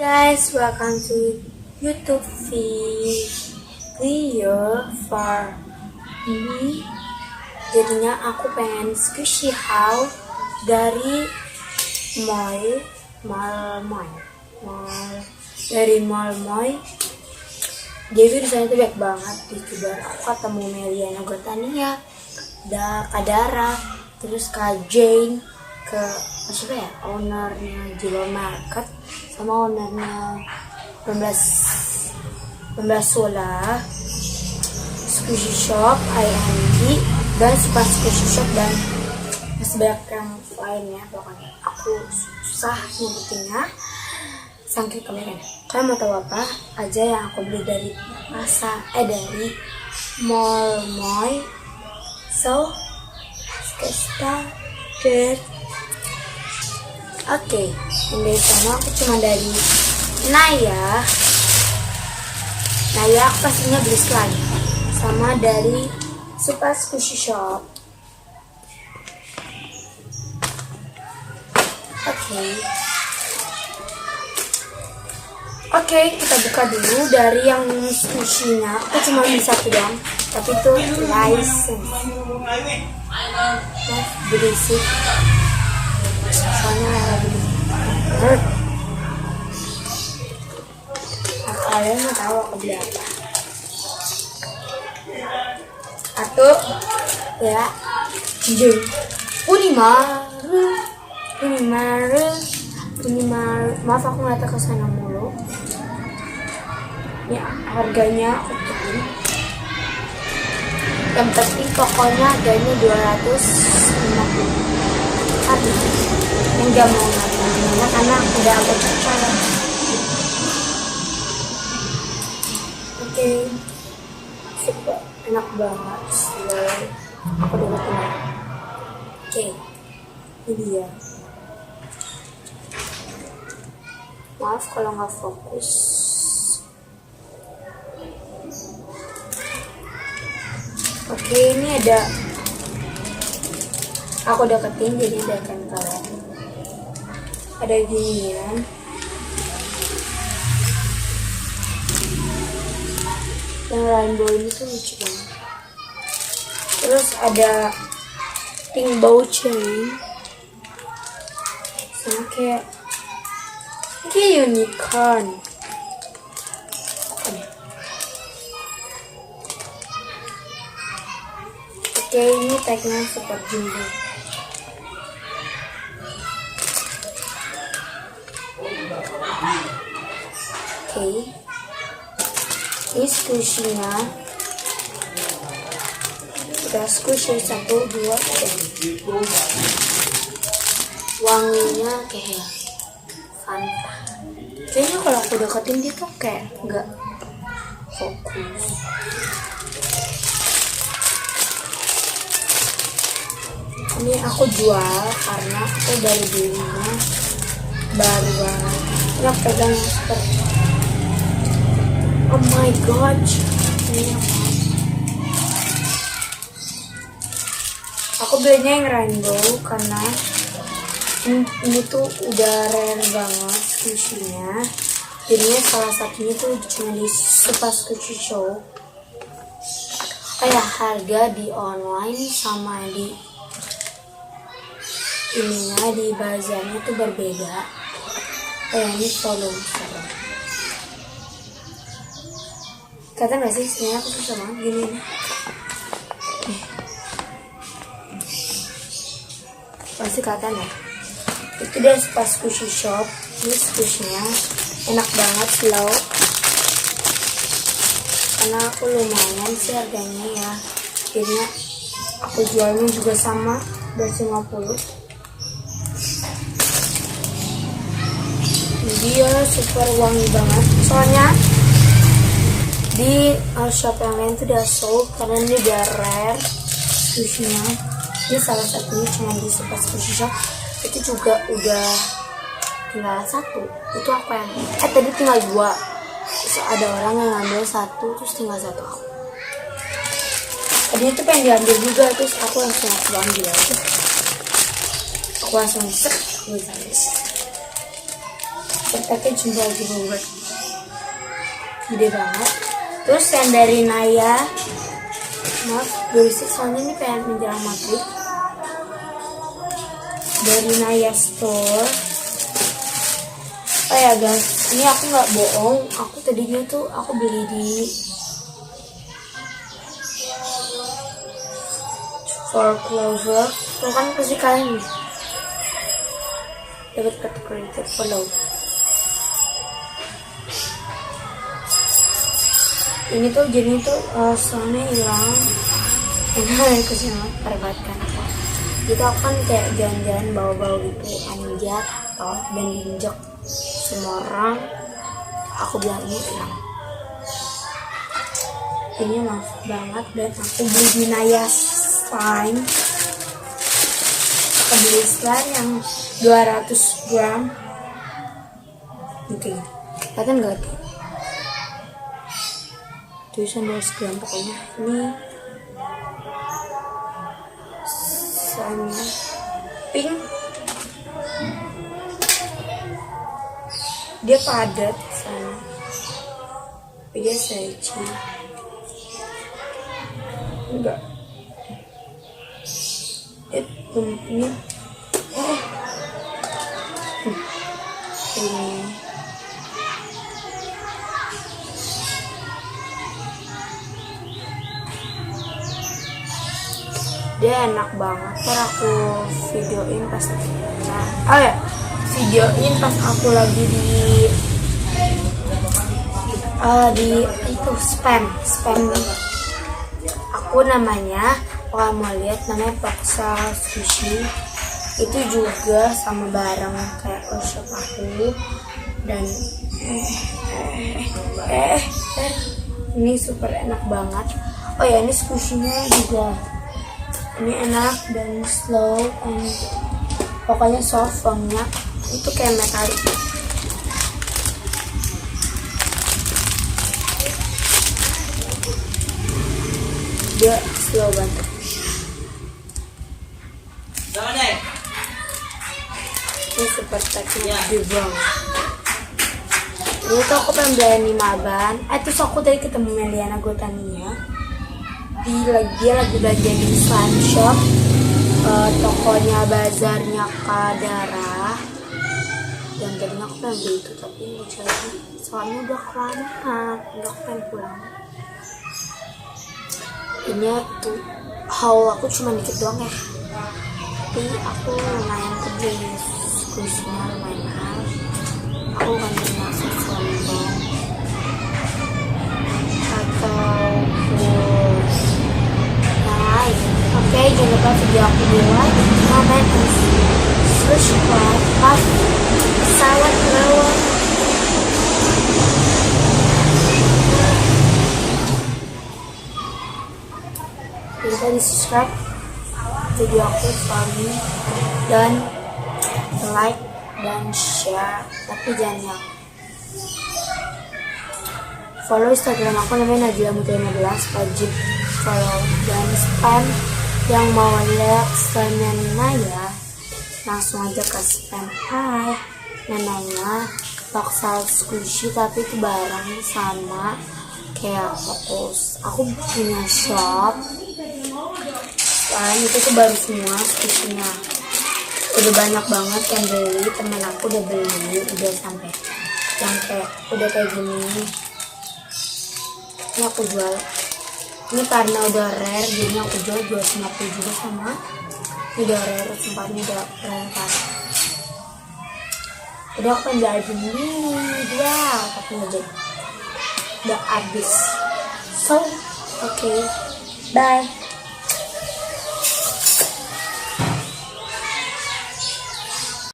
Guys, welcome to YouTube video for me. Jadinya aku pengen squishy haul dari mall Moy. Jadi disana tuh baik banget di Cibar. Aku ketemu Meliana Gotania, Kadara, terus Kak Jane, ke siapa ya, ownernya Jilo Market sama ownernya 15 Sola, Squishy Shop, IND, dan Super Squishy Shop, dan masih banyak yang lainnya. Pokoknya aku susah nyebutinnya saking kemarin. Kalian mau tahu apa aja yang aku beli dari dari Mall Moy? So let's get started. Oke, yang dari sana aku cuma dari Naya aku pastinya beli slime, sama dari Super Squishy Shop. Oke, kita buka dulu dari yang squishy-nya. Aku cuma beli satu doang, tapi itu license. Berisik soalnya lagi kalian mau tahu aku beli apa? Atau ya Unimaru, maaf aku nggak tahu kesana mulu ya. Harganya aku tuh yang penting pokoknya harganya 250. Enggak mau gimana karena udah aku percaya. Oke, super enak banget sih. Aku udah makan. Oke, ini dia. Maaf kalau nggak fokus. Oke, ini ada, aku deketin jadi akan kalian. Ada ginian, yang rainbow ini tuh lucu banget. Terus ada rainbow chain, sama kayak unicorn. Oke, ini tagnya super jumbo. Oke, ini squishy-nya udah squishy 1, 2, 3. Wanginya kayak Fanta. Kayaknya kalau aku deketin dia tuh kayak nggak fokus. Ini aku jual karena aku dari dulunya baru banget. Ini aku pegang seperti, oh my god, ini apa? Aku belinya yang rainbow karena ini tuh udah rare banget squishy-nya. Jadinya salah satunya tuh cuma di Super Squishy Shop. Kayak harga di online sama di ininya di bazarnya tuh berbeda. Ini volume besar. Kata nggak sih, sebenarnya aku susah banget gini. Pasti kata ya. Itu dia Super Squishy Shop. Ini squishy-nya enak banget, slow. Karena aku lumayan sih harganya ya. Jadinya aku jualnya juga sama 250. Dia super wangi banget. Soalnya di shop yang lain tuh udah sold karena ini udah rare squishy-nya. Ini salah satunya cuma di Super Squishy Shop. Itu juga udah tinggal satu. Itu aku yang tadi tinggal 2. Terus ada orang yang ngambil 1, terus tinggal 1 aku. Tadi itu pengen diambil juga, terus aku langsung ambil aja. Aku langsung set, aku bisa. Pakai juga buat gede banget. Terus yang dari Naya, maaf berisik soalnya ini pengen menjelang maghrib. Dari Naya Store. Oh ya guys, ini aku nggak bohong, aku tadinya tuh aku beli di Foreclover. Tuh kan pasti kalian nih dapat kategori terfollow. Ini tuh jadi tuh soalnya hilang, enak kesini perbatkan. Jadi aku kan kayak jalan-jalan bawa-bawa gitu, anjat toh dan diinjek semua orang. Aku bilang ini hilang. Ini maaf banget dan aku beli di Naya Slime. Aku beli slime yang 200 gram. Oke, kelihatan gak tuh? Tulisan 200 gram pokoknya. Ini slime pink. Dia padat sama. Dia stretchy. Enggak. Ini dia enak banget. Ntar aku videoin pas videoin pas aku lagi di itu spam aku namanya. Kalau mau lihat namanya Paksa Sushi, itu juga sama bareng kayak workshop aku. Dan ini super enak banget. Oh ya, ini sushinya juga ini enak dan slow and pokoknya soft foamnya itu kayak metalik. Dia slow banget. Ini super teknik juga. Ini tuh aku pengen beli di Maban. Terus aku tadi ketemu Meliana Gotania. Dia lagi belanja di slime shop, tokonya bazarnya Kadara. Dan tadinya aku pengen beli itu tapi nggak jadi. Soalnya udah kelamaan, udah pengen pulang. Ini tuh haul aku cuma dikit doang ya. Tapi aku lumayan kebeli. Kursinya lumayan mahal. Aku kan masuk sombong atau lain. Oke, jangan lupa video aku di like, comment, and subscribe. Salam lewat. Jangan lupa di subscribe video aku kami dan like dan share, tapi jangan yang follow Instagram aku namanya Najila Mutia 15, wajib follow. Dan spam yang mau lihat slime Naya langsung aja ke spam. Hai, namanya Paksa Squishy, tapi itu barang sama kayak fokus. Aku punya shop slime itu tuh baru semua squishy-nya. Udah banyak banget yang beli, temen aku udah beli, udah sampai yang kayak udah kayak gini. Ini aku jual. Ini karena udah rare, jadi aku jual 250 juga sama. Ini udah rare, tempatnya udah rare kan. Udah aku pengen beli ini, tapi nggak jadi. Udah habis. So, okay, bye.